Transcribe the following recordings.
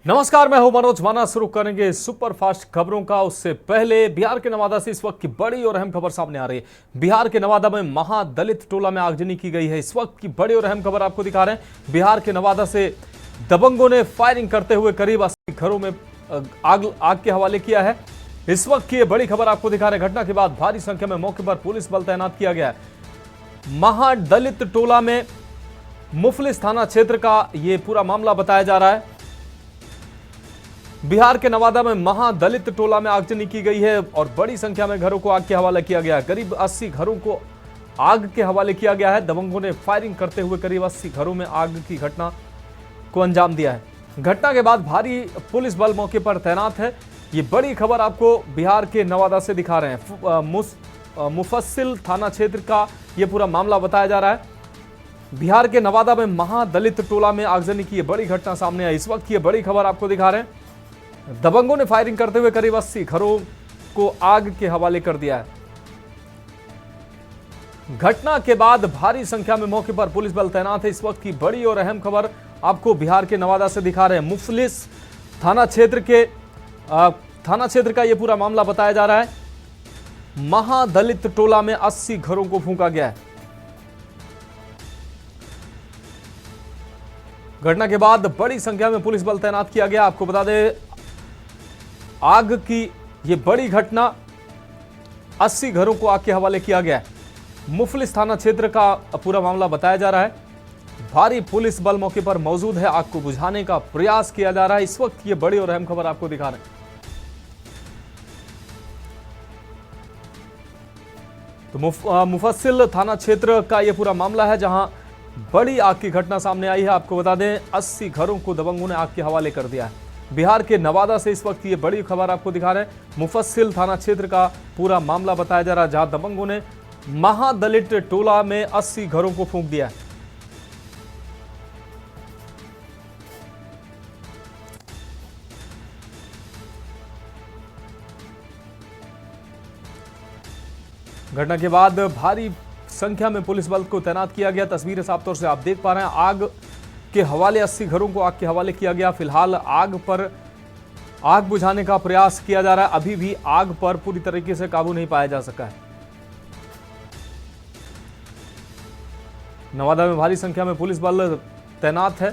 नमस्कार, मैं हूं मनोज माना। शुरू करेंगे सुपर फास्ट खबरों का। उससे पहले बिहार के नवादा से इस वक्त की बड़ी और अहम खबर सामने आ रही है। बिहार के नवादा में महादलित टोला में आगजनी की गई है। इस वक्त की बड़ी और अहम खबर आपको दिखा रहे हैं। बिहार के नवादा से दबंगों ने फायरिंग करते हुए करीब 80 घरों में आग के हवाले किया है। इस वक्त की बड़ी खबर आपको दिखा रहे हैं। घटना के बाद भारी संख्या में मौके पर पुलिस बल तैनात किया गया है। महादलित टोला में मुफलिस थाना क्षेत्र का यह पूरा मामला बताया जा रहा है। बिहार के नवादा में महादलित टोला में आगजनी की गई है और बड़ी संख्या में घरों को आग के हवाले किया गया है। करीब 80 घरों को आग के हवाले किया गया है। दबंगों ने फायरिंग करते हुए करीब 80 घरों में आग की घटना को अंजाम दिया है। घटना के बाद भारी पुलिस बल मौके पर तैनात है। ये बड़ी खबर आपको बिहार के नवादा से दिखा रहे हैं। मुफस्सिल थाना क्षेत्र का यह पूरा मामला बताया जा रहा है। बिहार के नवादा में महादलित टोला में आगजनी की बड़ी घटना सामने आई। इस वक्त की बड़ी खबर आपको दिखा रहे हैं। दबंगों ने फायरिंग करते हुए करीब 80 घरों को आग के हवाले कर दिया है। घटना के बाद भारी संख्या में मौके पर पुलिस बल तैनात है। इस वक्त की बड़ी और अहम खबर आपको बिहार के नवादा से दिखा रहे हैं। मुफलिस थाना क्षेत्र का यह पूरा मामला बताया जा रहा है। महादलित टोला में 80 घरों को फूंका गया है। घटना के बाद बड़ी संख्या में पुलिस बल तैनात किया गया। आपको बता दें, आग की यह बड़ी घटना, 80 घरों को आग के हवाले किया गया है। मुफलिस थाना क्षेत्र का पूरा मामला बताया जा रहा है। भारी पुलिस बल मौके पर मौजूद है। आग को बुझाने का प्रयास किया जा रहा है। इस वक्त ये बड़ी और अहम खबर आपको दिखा रहे हैं। तो मुफस्सिल थाना क्षेत्र का यह पूरा मामला है, जहां बड़ी आग की घटना सामने आई है। आपको बता दें, 80 घरों को दबंगों ने आग के हवाले कर दिया है। बिहार के नवादा से इस वक्त ये बड़ी खबर आपको दिखा रहे हैं। मुफस्सिल थाना क्षेत्र का पूरा मामला बताया जा रहा है, जहां दबंगों ने महादलित टोला में 80 घरों को फूंक दिया है। घटना के बाद भारी संख्या में पुलिस बल को तैनात किया गया। तस्वीरें साफ तौर से आप देख पा रहे हैं। आग के हवाले 80 घरों को आग के हवाले किया गया। फिलहाल आग बुझाने का प्रयास किया जा रहा है। अभी भी आग पर पूरी तरीके से काबू नहीं पाया जा सका है। नवादा में भारी संख्या में पुलिस बल तैनात है।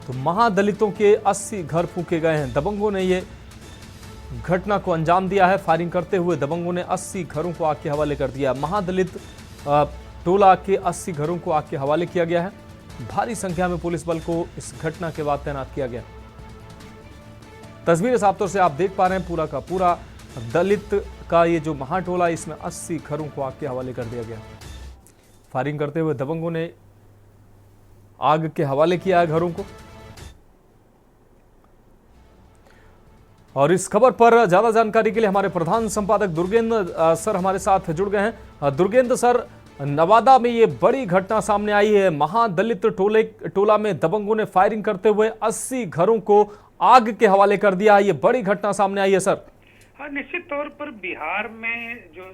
तो महादलितों के 80 घर फूंके गए हैं। दबंगों ने यह घटना को अंजाम दिया है। फायरिंग करते हुए दबंगों ने 80 घरों को आग के हवाले कर दिया। महादलित टोला के 80 घरों को आग के हवाले किया गया है। भारी संख्या में पुलिस बल को इस घटना के बाद तैनात किया गया। तस्वीरें साफ तौर से आप देख पा रहे हैं। पूरा का पूरा दलित का ये जो महाटोला, इसमें 80 घरों को आग के हवाले कर दिया गया। फायरिंग करते हुए दबंगों ने आग के हवाले किया है घरों को। और इस खबर पर ज्यादा जानकारी के लिए हमारे प्रधान संपादक दुर्गेंद्र सर हमारे साथ जुड़ गए हैं। दुर्गेंद्र सर, नवादा में ये बड़ी घटना सामने आई है। महादलित टोला में दबंगों ने फायरिंग करते हुए 80 घरों को आग के हवाले कर दिया। ये बड़ी घटना सामने आई है सर। हाँ, निश्चित तौर पर बिहार में जो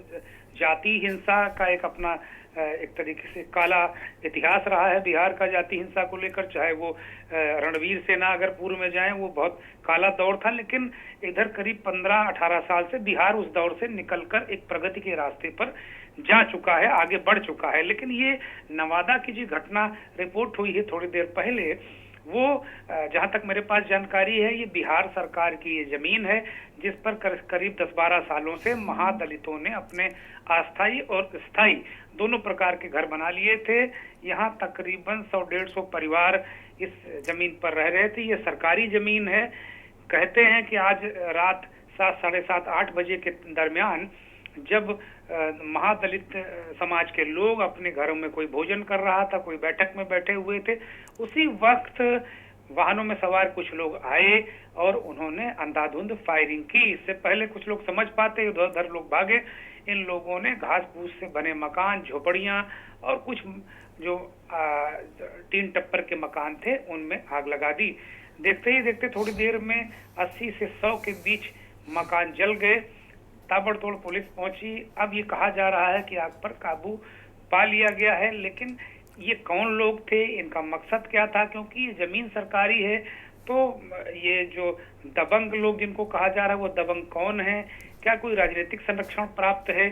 जाति हिंसा का एक अपना एक तरीके से काला इतिहास रहा है। बिहार का जाति हिंसा को लेकर, चाहे वो रणवीर सेना अगर पूर्व में जाए, वो बहुत काला दौर था। लेकिन इधर करीब 15-18 साल से बिहार उस दौर से निकलकर एक प्रगति के रास्ते पर जा चुका है, आगे बढ़ चुका है। लेकिन ये नवादा की जो घटना रिपोर्ट हुई है थोड़ी देर पहले, वो जहां तक मेरे पास जानकारी है, ये बिहार सरकार की ये जमीन है, जिस पर करीब 10-12 सालों से महादलितों ने अपने अस्थायी और स्थायी दोनों प्रकार के घर बना लिए थे। यहाँ तकरीबन 100-150 परिवार इस जमीन पर रह रहे थे। ये सरकारी जमीन है। कहते हैं कि आज रात 7, साढ़े 7, 8 बजे के दरमियान जब महादलित समाज के लोग अपने घरों में कोई भोजन कर रहा था, कोई बैठक में बैठे हुए थे, उसी वक्त वाहनों में सवार कुछ लोग आए और उन्होंने अंधाधुंध फायरिंग की। इससे पहले कुछ लोग समझ पाते, इधर उधर लोग भागे। इन लोगों ने घास फूस से बने मकान, झोपड़ियां और कुछ जो टीन टप्पर के मकान थे, उनमें आग लगा दी। देखते ही देखते थोड़ी देर में 80 से 100 के बीच मकान जल गए। ताबड़तोड़ पुलिस पहुंची। अब ये कहा जा रहा है कि आग पर काबू पा लिया गया है, लेकिन ये कौन लोग थे, इनका मकसद क्या था, क्योंकि ये जमीन सरकारी है। तो ये जो दबंग लोग जिनको कहा जा रहा है वो दबंग कौन है, क्या कोई राजनीतिक संरक्षण प्राप्त है,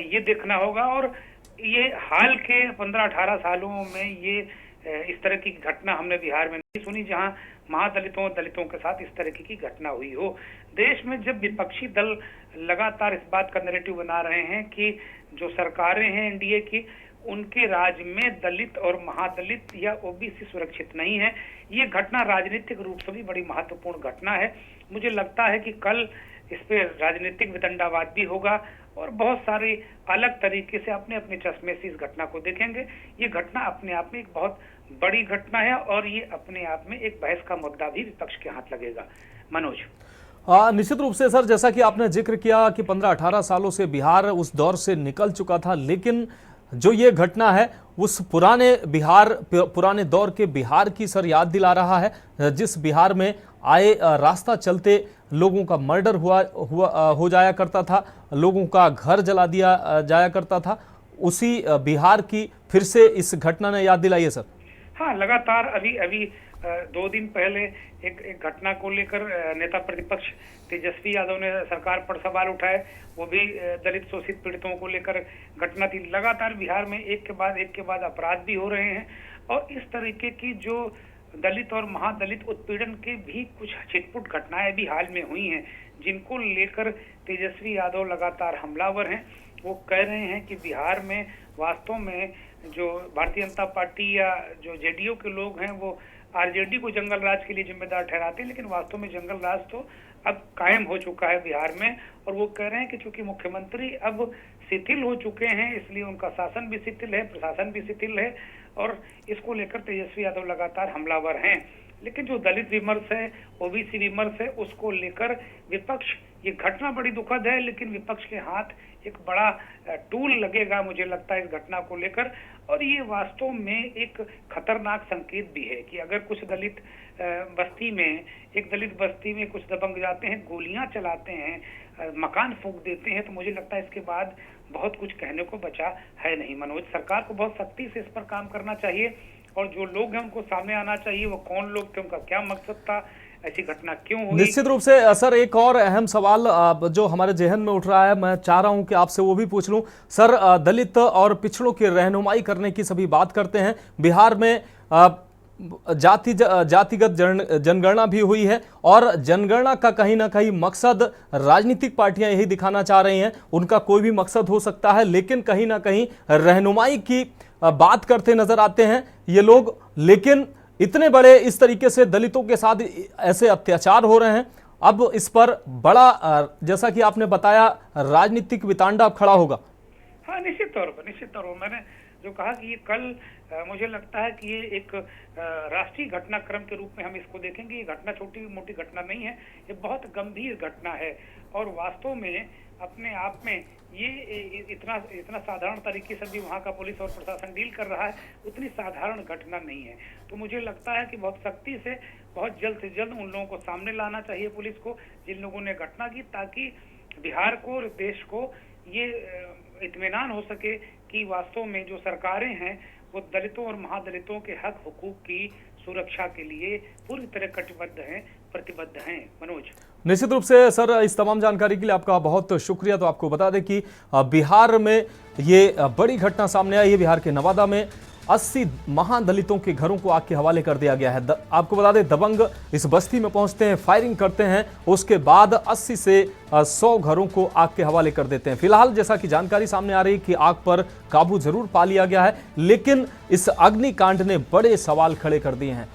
ये देखना होगा। और ये हाल के 15-18 सालों में ये इस तरह की घटना हमने बिहार में नहीं सुनी जहां महादलितों दलितों के साथ इस तरह की घटना हुई हो। देश में जब विपक्षी दल लगातार इस बात का नैरेटिव बना रहे हैं कि जो सरकारें हैं एनडीए की, उनके राज में दलित और महादलित या ओबीसी सुरक्षित नहीं है, ये घटना राजनीतिक रूप से भी बड़ी महत्वपूर्ण घटना है। मुझे लगता है कि कल इस पे राजनीतिक वितंडावाद भी होगा और बहुत सारे अलग तरीके से अपने अपने चश्मे से इस घटना को देखेंगे। ये घटना अपने आप में एक बहुत बड़ी घटना है और ये अपने आप में एक बहस का मुद्दा भी विपक्ष के हाथ लगेगा। मनोज, निश्चित रूप से सर, जैसा कि आपने जिक्र किया कि 15-18 सालों से बिहार उस दौर से निकल चुका था, लेकिन जो ये घटना है उस पुराने दौर के बिहार की सर याद दिला रहा है, जिस बिहार में आए रास्ता चलते लोगों का मर्डर हो जाया करता था, लोगों का घर जला दिया जाया करता था। उसी बिहार की फिर से इस घटना ने याद दिलाई है सर। हाँ, लगातार अभी 2 दिन पहले एक घटना को लेकर नेता प्रतिपक्ष तेजस्वी यादव ने सरकार पर सवाल उठाए, वो भी दलित शोषित पीड़ितों को लेकर घटना थी। लगातार बिहार में एक के बाद अपराध भी हो रहे हैं और इस तरीके की जो दलित और महादलित उत्पीड़न के भी कुछ छिटपुट घटनाएं भी हाल में हुई हैं, जिनको लेकर तेजस्वी यादव लगातार हमलावर हैं। वो कह रहे हैं कि बिहार में वास्तव में जो भारतीय जनता पार्टी या जो जेडीयू के लोग हैं वो आरजेडी को जंगल राज के लिए जिम्मेदार ठहराते हैं, लेकिन वास्तव में जंगल राज तो अब कायम हो चुका है बिहार में। और वो कह रहे हैं कि चूंकि मुख्यमंत्री अब शिथिल हो चुके हैं, इसलिए उनका शासन भी शिथिल है, प्रशासन भी शिथिल है और इसको लेकर तेजस्वी यादव लगातार हमलावर हैं। लेकिन जो दलित विमर्श है, ओबीसी विमर्श है, उसको लेकर विपक्ष, ये घटना बड़ी दुखद है लेकिन विपक्ष के हाथ एक बड़ा टूल लगेगा मुझे लगता है इस घटना को लेकर। और ये वास्तव में एक खतरनाक संकेत भी है कि अगर कुछ दलित बस्ती में कुछ दबंग जाते हैं, गोलियां चलाते हैं, मकान फूंक देते हैं, तो मुझे लगता है इसके बाद बहुत कुछ कहने को बचा है नहीं। मनोज, सरकार को बहुत सख्ती से इस पर काम करना चाहिए और जो लोग हैं उनको सामने आना चाहिए, वो कौन लोग थे, उनका क्या मकसद था, ऐसी घटना क्यों हुई। निश्चित रूप से सर, एक और अहम सवाल जो हमारे जहन में उठ रहा है, मैं चाह रहा हूं कि आपसे वो भी पूछ लूं सर। दलित और पिछड़ों की रहनुमाई करने की सभी बात करते हैं। बिहार में जातिगत जनगणना भी हुई है और जनगणना का कहीं ना कहीं मकसद राजनीतिक पार्टियां यही दिखाना चाह रही हैं, उनका कोई भी मकसद हो सकता है, लेकिन कहीं ना कहीं रहनुमाई की बात करते नजर आते हैं ये लोग। लेकिन इतने बड़े इस तरीके से दलितों के साथ ऐसे अत्याचार हो रहे हैं, अब इस पर बड़ा जैसा कि आपने बताया राजनीतिक वितांडा अब खड़ा होगा। हाँ, निश्चित तौर पर मैंने जो कहा कि ये कल मुझे लगता है कि ये एक राष्ट्रीय घटनाक्रम के रूप में हम इसको देखेंगे। ये घटना छोटी मोटी घटना नहीं है, ये बहुत गंभीर घटना है और वास्तव में अपने आप में ये इतना साधारण तरीके से भी वहाँ का पुलिस और प्रशासन डील कर रहा है, उतनी साधारण घटना नहीं है। तो मुझे लगता है कि बहुत सख्ती से बहुत जल्द से जल्द उन लोगों को सामने लाना चाहिए पुलिस को जिन लोगों ने घटना की, ताकि बिहार को और देश को ये इत्मीनान हो सके कि वास्तव में जो सरकारें हैं वो दलितों और महादलितों के हक हुकूक की सुरक्षा के लिए पूरी तरह प्रतिबद्ध हैं। मनोज, निश्चित रूप से सर, इस तमाम जानकारी के लिए आपका बहुत शुक्रिया। तो आपको बता दें कि बिहार में ये बड़ी घटना सामने आई है। बिहार के नवादा में 80 महादलितों के घरों को आग के हवाले कर दिया गया है। आपको बता दें, दबंग इस बस्ती में पहुंचते हैं, फायरिंग करते हैं, उसके बाद 80 से 100 घरों को आग के हवाले कर देते हैं। फिलहाल जैसा कि जानकारी सामने आ रही है कि आग पर काबू जरूर पा लिया गया है, लेकिन इस अग्निकांड ने बड़े सवाल खड़े कर दिए हैं।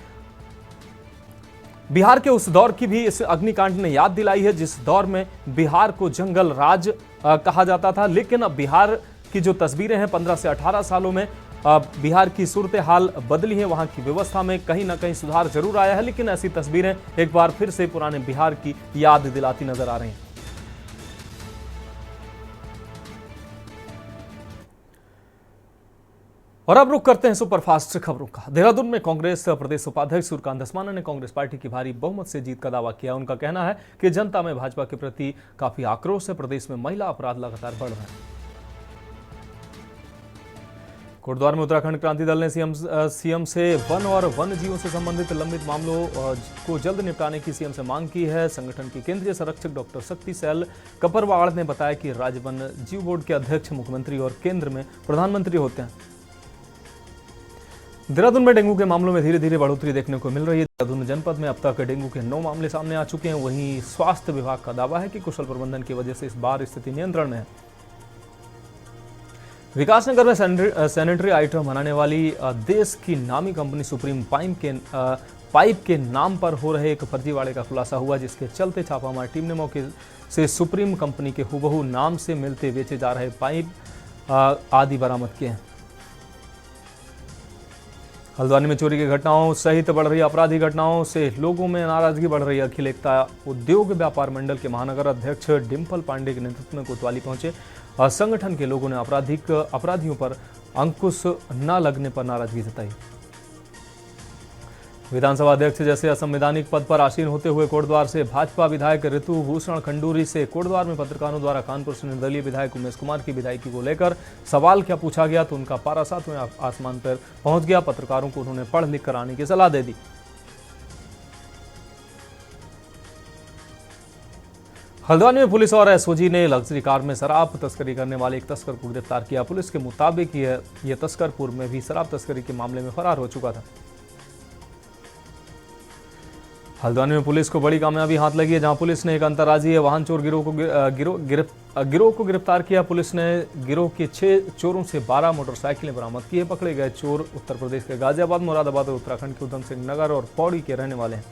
बिहार के उस दौर की भी इस अग्निकांड ने याद दिलाई है जिस दौर में बिहार को जंगल राज कहा जाता था। लेकिन अब बिहार की जो तस्वीरें हैं 15 से 18 सालों में बिहार की सूरत हाल बदली है, वहां की व्यवस्था में कहीं ना कहीं सुधार जरूर आया है, लेकिन ऐसी तस्वीरें एक बार फिर से पुराने बिहार की याद दिलाती नजर आ रही हैं। और अब रुक करते हैं सुपरफास्ट खबरों का। देहरादून में कांग्रेस प्रदेश उपाध्यक्ष सूर्यकांत धस्माना ने कांग्रेस पार्टी की भारी बहुमत से जीत का दावा किया। उनका कहना है कि जनता में भाजपा के प्रति काफी आक्रोश है। प्रदेश में महिला अपराध लगातार बढ़ रहे हैं। कोटद्वार में उत्तराखंड क्रांति दल ने सीएम से वन और वन्य जीवों से संबंधित लंबित मामलों को जल्द निपटाने की सीएम से मांग की है। संगठन की केंद्रीय संरक्षक डॉक्टर शक्ति सैल कपरवाड़ ने बताया कि राज्य वन्य जीव बोर्ड के अध्यक्ष मुख्यमंत्री और केंद्र में प्रधानमंत्री होते हैं। देहरादून में डेंगू के मामलों में धीरे धीरे बढ़ोतरी देखने को मिल रही है। देहरादून जनपद में अब तक डेंगू के 9 मामले सामने आ चुके हैं। वहीं स्वास्थ्य विभाग का दावा है कि कुशल प्रबंधन की वजह से इस बार स्थिति नियंत्रण में है। विकासनगर में सैनिटरी आइटम बनाने वाली देश की नामी कंपनी सुप्रीम पाइप के नाम पर हो रहे एक फर्जीवाड़े का खुलासा हुआ, जिसके चलते छापामार टीम ने मौके से सुप्रीम कंपनी के हुबहू नाम से मिलते बेचे जा रहे पाइप आदि बरामद किए हैं। हल्द्वानी में चोरी की घटनाओं सहित बढ़ रही आपराधिक घटनाओं से लोगों में नाराजगी बढ़ रही है। अखिल एकता उद्योग व्यापार मंडल के महानगर अध्यक्ष डिम्पल पांडे के नेतृत्व में कोतवाली पहुंचे। संगठन के लोगों ने अपराधियों पर अंकुश न लगने पर नाराजगी जताई। विधानसभा अध्यक्ष जैसे असंवैधानिक पद पर आसीन होते हुए कोटद्वार से भाजपा विधायक ऋतु भूषण खंडूरी से कोटद्वार में पत्रकारों द्वारा कानपुर से निर्दलीय विधायक उमेश कुमार की विधायकी को लेकर सवाल क्या पूछा गया तो उनका पारा 7वें आसमान पर पहुंच गया। पत्रकारों को उन्होंने पढ़ लिख कर आने की सलाह दे दी। हल्द्वानी में पुलिस और एसओजी ने लग्जरी कार में शराब तस्करी करने वाले एक तस्कर को गिरफ्तार किया। पुलिस के मुताबिक यह तस्कर पूर्व में भी शराब तस्करी के मामले में फरार हो चुका था। हल्द्वानी में पुलिस को बड़ी कामयाबी हाथ लगी है, जहां पुलिस ने एक अंतर्राज्यीय वाहन चोर गिरोह को गिरफ्तार किया। पुलिस ने गिरोह के 6 चोरों से 12 मोटरसाइकिलें बरामद की है। पकड़े गए चोर उत्तर प्रदेश के गाजियाबाद, मुरादाबाद और उत्तराखंड के उधम सिंह नगर और पौड़ी के रहने वाले हैं।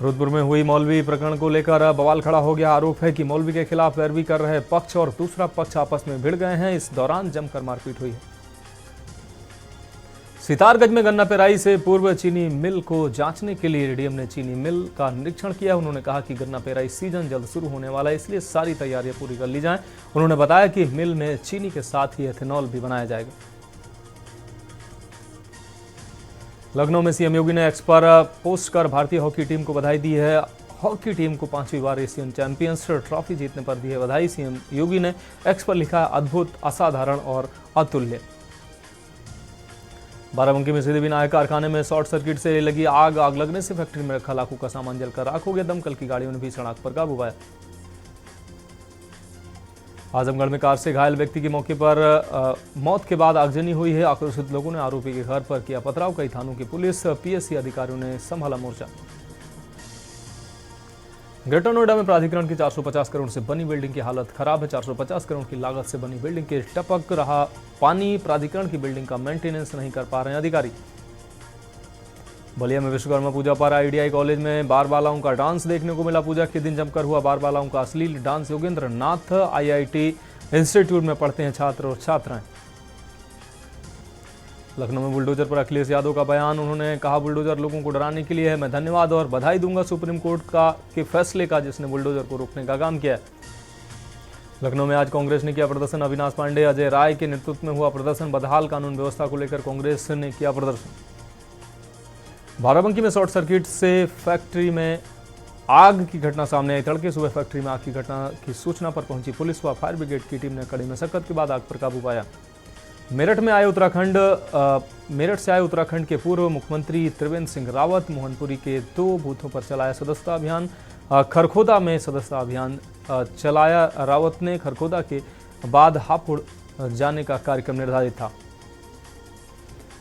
रुद्रपुर में हुई मौलवी प्रकरण को लेकर बवाल खड़ा हो गया। आरोप है कि मौलवी के खिलाफ पैरवी कर रहे पक्ष और दूसरा पक्ष आपस में भिड़ गए हैं। इस दौरान जमकर मारपीट हुई है। सितारगंज में गन्ना पेराई से पूर्व चीनी मिल को जांचने के लिए एडीएम ने चीनी मिल का निरीक्षण किया। उन्होंने कहा कि गन्ना पेराई सीजन जल्द शुरू होने वाला है, इसलिए सारी तैयारियां पूरी कर ली जाएं। उन्होंने बताया कि मिल में चीनी के साथ ही एथेनॉल भी बनाया जाएगा। लखनऊ में सीएम योगी ने एक्स पर पोस्ट कर भारतीय हॉकी टीम को बधाई दी है। हॉकी टीम को 5वीं बार एशियन चैंपियंस ट्रॉफी जीतने पर दी है बधाई। सीएम योगी ने एक्स पर लिखा अद्भुत, असाधारण और अतुल्य। बाराबंकी में सिद्धिविनायक कारखाने में शॉर्ट सर्किट से लगी आग लगने से फैक्ट्री में रखा लाखों का सामान जलकर राख हो गया। दमकल की गाड़ियों ने भी सड़क पर काबू पाया। आजमगढ़ में कार से घायल व्यक्ति की मौके पर मौत के बाद आगजनी हुई है। आक्रोशित लोगों ने आरोपी के घर पर किया पथराव। कई थानों की पुलिस, पीएससी अधिकारियों ने संभाला मोर्चा। ग्रेटर नोएडा में प्राधिकरण की 450 करोड़ से बनी बिल्डिंग की हालत खराब है। 450 करोड़ की लागत से बनी बिल्डिंग के टपक रहा पानी, प्राधिकरण की बिल्डिंग का मेंटेनेंस नहीं कर पा रहे हैं अधिकारी। बलिया में विश्वकर्मा पूजा पर आईडीआई कॉलेज में बार बालाओं का डांस देखने को मिला। पूजा के दिन जमकर हुआ बार बालाओं का अश्लील डांस। योगेंद्र नाथ आईआईटी इंस्टीट्यूट में पढ़ते हैं छात्र और छात्राएं। लखनऊ में बुलडोजर पर अखिलेश यादव का बयान। उन्होंने कहा, बुलडोजर लोगों को डराने के लिए है। मैं धन्यवाद और बधाई दूंगा सुप्रीम कोर्ट के फैसले का, जिसने बुलडोजर को रोकने का काम किया। लखनऊ में आज कांग्रेस ने किया प्रदर्शन। अविनाश पांडे, अजय राय के नेतृत्व में हुआ प्रदर्शन। बदहाल कानून व्यवस्था को लेकर कांग्रेस ने किया प्रदर्शन। बाराबंकी में शॉर्ट सर्किट से फैक्ट्री में आग की घटना सामने आई। तड़के सुबह फैक्ट्री में आग की घटना की सूचना पर पहुंची पुलिस व फायर ब्रिगेड की टीम ने कड़ी मशक्कत के बाद आग पर काबू पाया। मेरठ से आए उत्तराखंड के पूर्व मुख्यमंत्री त्रिवेंद्र सिंह रावत मोहनपुरी के 2 बूथों पर चलाया सदस्यता अभियान। खरखोदा में सदस्यता अभियान चलाया। रावत ने खरखोदा के बाद हापुड़ जाने का कार्यक्रम निर्धारित था।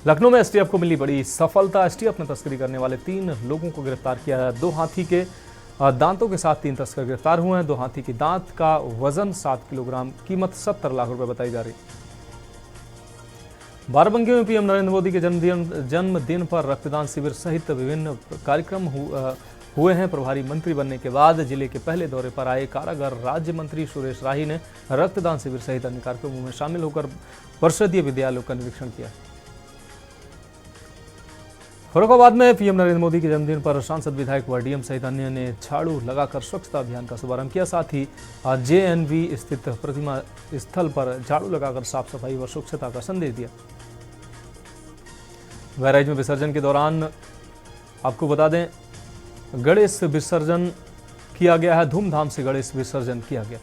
लखनऊ में एसटीएफ को मिली बड़ी सफलता। एसटीएफ ने तस्करी करने वाले 3 लोगों को गिरफ्तार किया है। 2 हाथी के दांतों के साथ 3 तस्कर गिरफ्तार हुए हैं। 2 हाथी के दांत का वजन 7 किलोग्राम, कीमत 70 लाख रुपए बताई जा रही। बाराबंकी में पीएम नरेंद्र मोदी के जन्मदिन पर रक्तदान शिविर सहित विभिन्न कार्यक्रम हुए हैं। प्रभारी मंत्री बनने के बाद जिले के पहले दौरे पर आए कारागार राज्य मंत्री सुरेश राही ने रक्तदान शिविर सहित अन्य कार्यक्रमों में शामिल होकर परिषदीय विद्यालयों का निरीक्षण किया। फर्रुखाबाद में पीएम नरेंद्र मोदी के जन्मदिन पर सांसद, विधायक व डीएम सहित अन्य ने झाड़ू लगाकर स्वच्छता अभियान का शुभारंभ किया। साथ ही जेएनवी स्थित प्रतिमा स्थल पर झाड़ू लगाकर साफ सफाई व स्वच्छता का संदेश दिया। बहराइच में विसर्जन के दौरान आपको बता दें, गणेश विसर्जन किया गया है। धूमधाम से गणेश विसर्जन किया गया।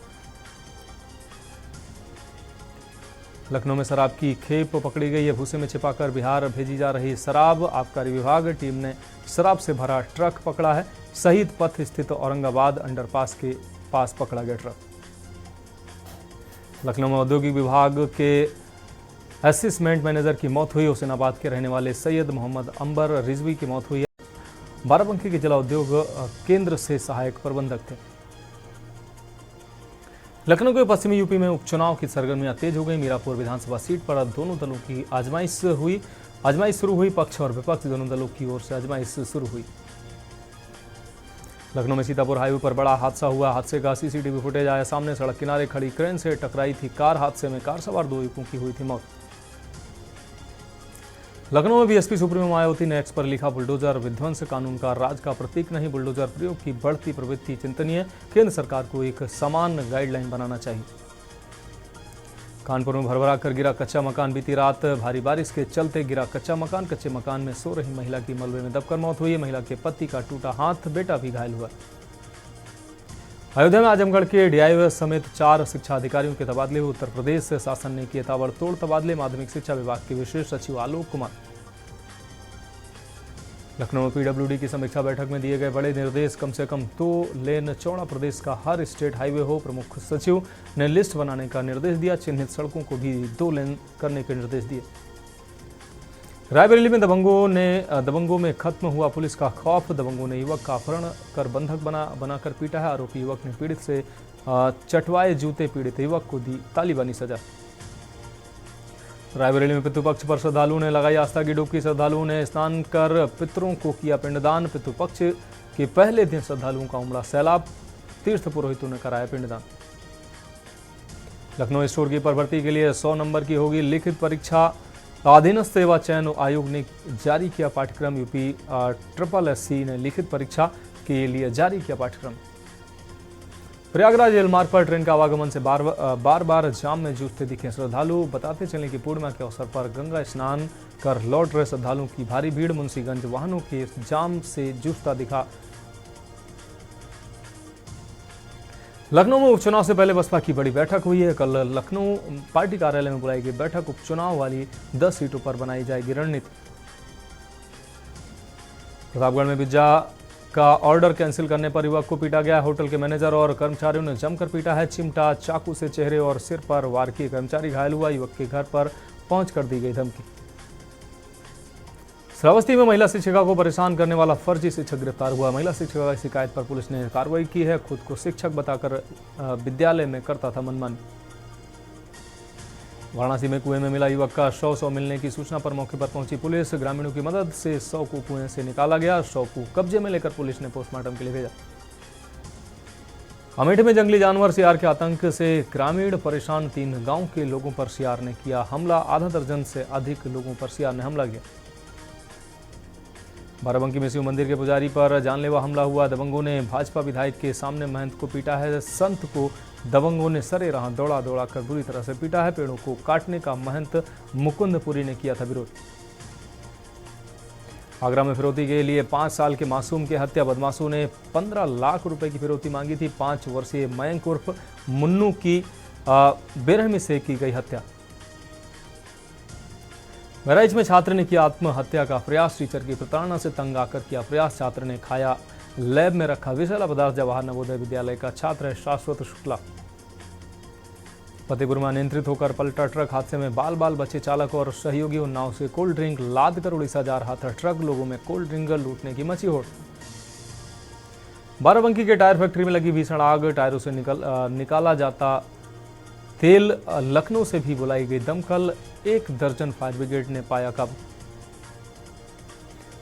लखनऊ में शराब की खेप पकड़ी गई है। भूसे में छिपाकर बिहार भेजी जा रही शराब। आबकारी विभाग टीम ने शराब से भरा ट्रक पकड़ा है। शहीद पथ स्थित औरंगाबाद अंडरपास के पास पकड़ा गया ट्रक। लखनऊ में औद्योगिक विभाग के असिस्टेंट मैनेजर की मौत हुई। हुसैनाबाद के रहने वाले सैयद मोहम्मद अंबर रिजवी की मौत हुई है। बाराबंकी के जिला उद्योग केंद्र से सहायक प्रबंधक थे। लखनऊ के पश्चिमी यूपी में उपचुनाव की सरगर्मियां तेज हो गई। मीरापुर विधानसभा सीट पर दोनों दलों की आजमाइश शुरू हुई। पक्ष और विपक्ष दोनों दलों की ओर से आजमाइश शुरू हुई। लखनऊ में सीतापुर हाईवे पर बड़ा हादसा हुआ। हादसे का सीसीटीवी फुटेज आया सामने। सड़क किनारे खड़ी क्रेन से टकराई थी कार। हादसे में कार सवार 2 युवकों की हुई थी मौत। लखनऊ में बीएसपी सुप्रीमो मायावती ने एक्स पर लिखा, बुलडोजर विध्वंस कानून का राज का प्रतीक नहीं। बुलडोजर प्रयोग की बढ़ती प्रवृत्ति चिंतनीय। केंद्र सरकार को एक समान गाइडलाइन बनाना चाहिए। कानपुर में भरभरा कर गिरा कच्चा मकान। बीती रात भारी बारिश के चलते गिरा कच्चा मकान। कच्चे मकान में सो रही महिला की मलबे में दबकर मौत हुई। महिला के पति का टूटा हाथ, बेटा भी घायल हुआ। अयोध्या में आजमगढ़ के डीआईओएस समेत 4 शिक्षा अधिकारियों के तबादले हुए। उत्तर प्रदेश शासन ने किए ताबड़तोड़ तबादले। माध्यमिक शिक्षा विभाग के विशेष सचिव आलोक कुमार। लखनऊ में पीडब्ल्यूडी की समीक्षा बैठक में दिए गए बड़े निर्देश। कम से कम 2 लेन चौड़ा प्रदेश का हर स्टेट हाईवे हो। प्रमुख सचिव ने लिस्ट बनाने का निर्देश दिया। चिन्हित सड़कों को भी 2 लेन करने के निर्देश दिए। रायबरेली में दबंगों में खत्म हुआ पुलिस का खौफ। दबंगों ने युवक का अपहरण कर बंधक बनाकर पीटा है। आरोपी युवक ने पीड़ित से चटवाए जूते। पीड़ित युवक को दी तालिबानी सजा। रायबरेली में पितृपक्ष पर श्रद्धालुओं ने लगाई आस्था की डुबकी। श्रद्धालुओं ने स्नान कर पितरों को किया पिंडदान। पितृपक्ष के पहले दिन श्रद्धालुओं का उमड़ा सैलाब। तीर्थ पुरोहितों ने कराया पिंडदान। लखनऊ स्टोर कीपर भर्ती के लिए 100 नंबर की होगी लिखित परीक्षा। अधीनस्थ सेवा चयन आयोग ने जारी किया पाठ्यक्रम। यूपी SSSC ने लिखित परीक्षा के लिए जारी किया पाठ्यक्रम। प्रयागराज रेल मार्ग पर ट्रेन का आवागमन से बार बार जाम में जूझते दिखे श्रद्धालु। बताते चलें कि पूर्णिमा के अवसर पर गंगा स्नान कर लौट रहे श्रद्धालुओं की भारी भीड़ मुंशीगंज वाहनों के जाम से जूझता दिखा। लखनऊ में उपचुनाव से पहले बसपा की बड़ी बैठक हुई है। कल लखनऊ पार्टी कार्यालय में बुलाई गई बैठक। उपचुनाव वाली 10 सीटों पर बनाई जाएगी रणनीति। प्रतापगढ़ में बिज्जा का ऑर्डर कैंसिल करने पर युवक को पीटा गया। होटल के मैनेजर और कर्मचारियों ने जमकर पीटा है। चिमटा चाकू से चेहरे और सिर पर वार किए। कर्मचारी घायल हुआ। युवक के घर पर पहुंचकर दी गई धमकी। श्रावस्ती में महिला शिक्षिका को परेशान करने वाला फर्जी शिक्षक गिरफ्तार हुआ। महिला शिक्षिका की शिकायत पर पुलिस ने कार्रवाई की है। खुद को शिक्षक बताकर विद्यालय में करता था मनमानी। वाराणसी में कुएं में मिला युवक का शव मिलने की सूचना पर मौके पर पहुंची पुलिस। ग्रामीणों की मदद से शव को कुएं से निकाला गया। शव को कब्जे में लेकर पुलिस ने पोस्टमार्टम के लिए भेजा। अमेठी में जंगली जानवर सियार के आतंक से ग्रामीण परेशान। 3 गांव के लोगों पर सियार ने किया हमला। आधा दर्जन से अधिक लोगों पर सियार ने हमला किया। बाराबंकी में शिव मंदिर के पुजारी पर जानलेवा हमला हुआ। दबंगों ने भाजपा विधायक के सामने महंत को पीटा है। संत को दबंगों ने सरे राह दौड़ा कर बुरी तरह से पीटा है। पेड़ों को काटने का महंत मुकुंदपुरी ने किया था विरोध। आगरा में फिरौती के लिए 5 साल के मासूम की हत्या। बदमाशों ने 15 लाख रुपए की फिरौती मांगी थी। 5 वर्षीय मयंक उर्फ मुन्नू की बेरहमी से की गई हत्या। बहराइच में छात्र ने किया आत्महत्या का प्रयास। टीचर की प्रताड़ना से तंग आकर किया प्रयास। छात्र ने खाया लैब में रखा विषैला पदार्थ। जवाहर नवोदय विद्यालय का छात्र है शाश्वत शुक्ला। फतेहपुर में अनियंत्रित होकर पलटा ट्रक। हादसे में बाल बाल बचे चालक और सहयोगी। उन्नाव से कोल्ड ड्रिंक लाद कर उड़ीसा जा रहा था ट्रक। लोगों में कोल्ड ड्रिंक लूटने की मची होड़। बाराबंकी के टायर फैक्ट्री में लगी भीषण आग। टायरों से निकाला जाता तेल। लखनऊ से भी बुलाई गई दमकल। 1 दर्जन फायर ब्रिगेड ने पाया काबू।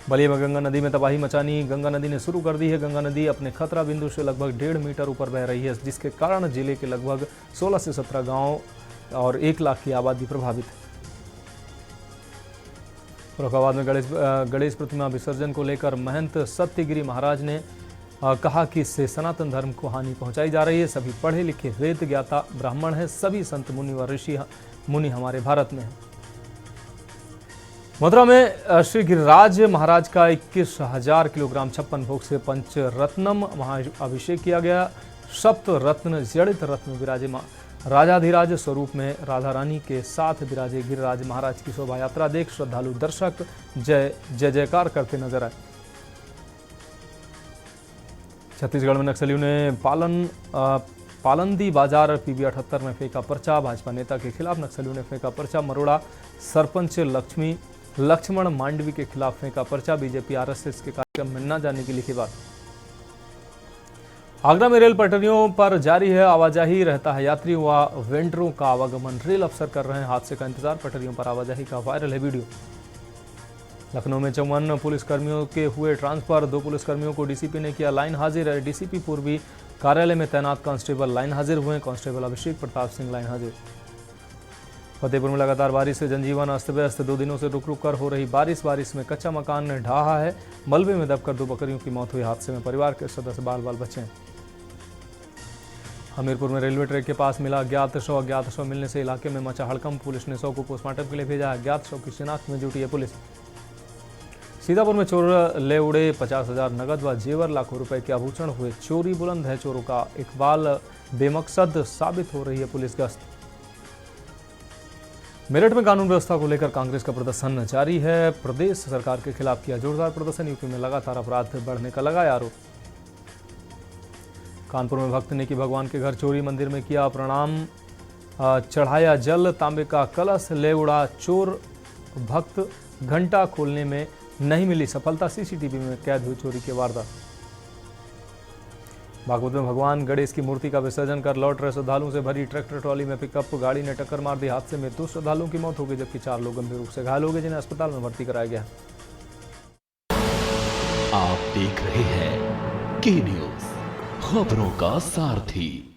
बलिया में गंगा नदी में तबाही मचानी। गंगा नदी ने शुरू कर दी है। गंगा नदी अपने खतरा बिंदु से लगभग 1.5 मीटर ऊपर बह रही है, जिसके कारण जिले के लगभग 16 से 17 गांव और 1 लाख की आबादी प्रभावित है। फर्रुखाबाद में गणेश प्रतिमा विसर्जन को लेकर महंत सत्यगिरी महाराज ने कहा कि इससे सनातन धर्म को हानि पहुंचाई जा रही है। सभी पढ़े लिखे वेद ज्ञाता ब्राह्मण हैं। सभी संत मुनि व ऋषि मुनि हमारे भारत में हैं। मथुरा में श्री गिरिराज महाराज का 21,000 किलोग्राम 56 भोग से पंचरत्नम महाअभिषेक किया गया। सप्त रत्न जड़ित रत्न राजाधिराज स्वरूप में राधा रानी के साथ विराजे गिरिराज महाराज की शोभा यात्रा देख श्रद्धालु दर्शक जय जयकार करते नजर आए। छत्तीसगढ़ में नक्सलियों ने पालंदी बाजार पीबी 78 में फेंका पर्चा। भाजपा नेता के खिलाफ नक्सलियों ने फेंका पर्चा। मरोड़ा सरपंच लक्ष्मण मांडवी के खिलाफ फेंका पर्चा। बीजेपी आरएसएस के कार्यक्रम में न जाने की लिखी बात। आगरा में रेल पटरियों पर जारी है आवाजाही, रहता है यात्रियों व वेंडरों का आवागमन। रेल अफसर कर रहे हैं हादसे का इंतजार। पटरियों पर आवाजाही का वायरल है वीडियो। लखनऊ में 54 पुलिसकर्मियों के हुए ट्रांसफर। 2 पुलिसकर्मियों को डीसीपी ने किया लाइन हाजिर। डीसीपी पूर्वी कार्यालय में तैनात कांस्टेबल लाइन हाजिर हुए। कांस्टेबल अभिषेक प्रताप सिंह लाइन हाजिर। फतेहपुर में लगातार बारिश से जनजीवन अस्त व्यस्त। 2 दिनों से रुक रुक कर हो रही बारिश में कच्चा मकान ने ढहा है। मलबे में दबकर 2 बकरियों की मौत हुई। हादसे में परिवार के सदस्य बाल बाल बचे हैं। हमीरपुर में रेलवे ट्रैक के पास मिला अज्ञात शव। अज्ञात शव मिलने से इलाके में मचा हड़कंप। पुलिस ने शव को पोस्टमार्टम के लिए भेजा। अज्ञात शव की शिनाख्त में जुटी है पुलिस। सीतापुर में चोर ले उड़े 50,000 नगद व जेवर, लाखों रुपए के आभूषण हुए चोरी। बुलंद है चोरों का इकबाल, बेमकसद साबित हो रही है पुलिस गश्त। मेरठ में कानून व्यवस्था को लेकर कांग्रेस का प्रदर्शन जारी है। प्रदेश सरकार के खिलाफ किया जोरदार प्रदर्शन। यूपी में लगातार अपराध बढ़ने का लगाया आरोप। कानपुर में भक्त ने की भगवान के घर चोरी। मंदिर में किया प्रणाम, चढ़ाया जल। तांबे का कलश ले उड़ा चोर भक्त। घंटा खोलने में नहीं मिली सफलता। सीसीटीवी में कैद हुई चोरी की वारदात। बागपत में भगवान गणेश की मूर्ति का विसर्जन कर लौट रहे श्रद्धालुओं से भरी ट्रैक्टर ट्रॉली में पिकअप गाड़ी ने टक्कर मार दी। हादसे में 2 श्रद्धालुओं की मौत हो गई जबकि 4 लोग गंभीर रूप से घायल हो गए जिन्हें अस्पताल में भर्ती कराया गया। आप देख रहे हैं के न्यूज़, खबरों का सारथी।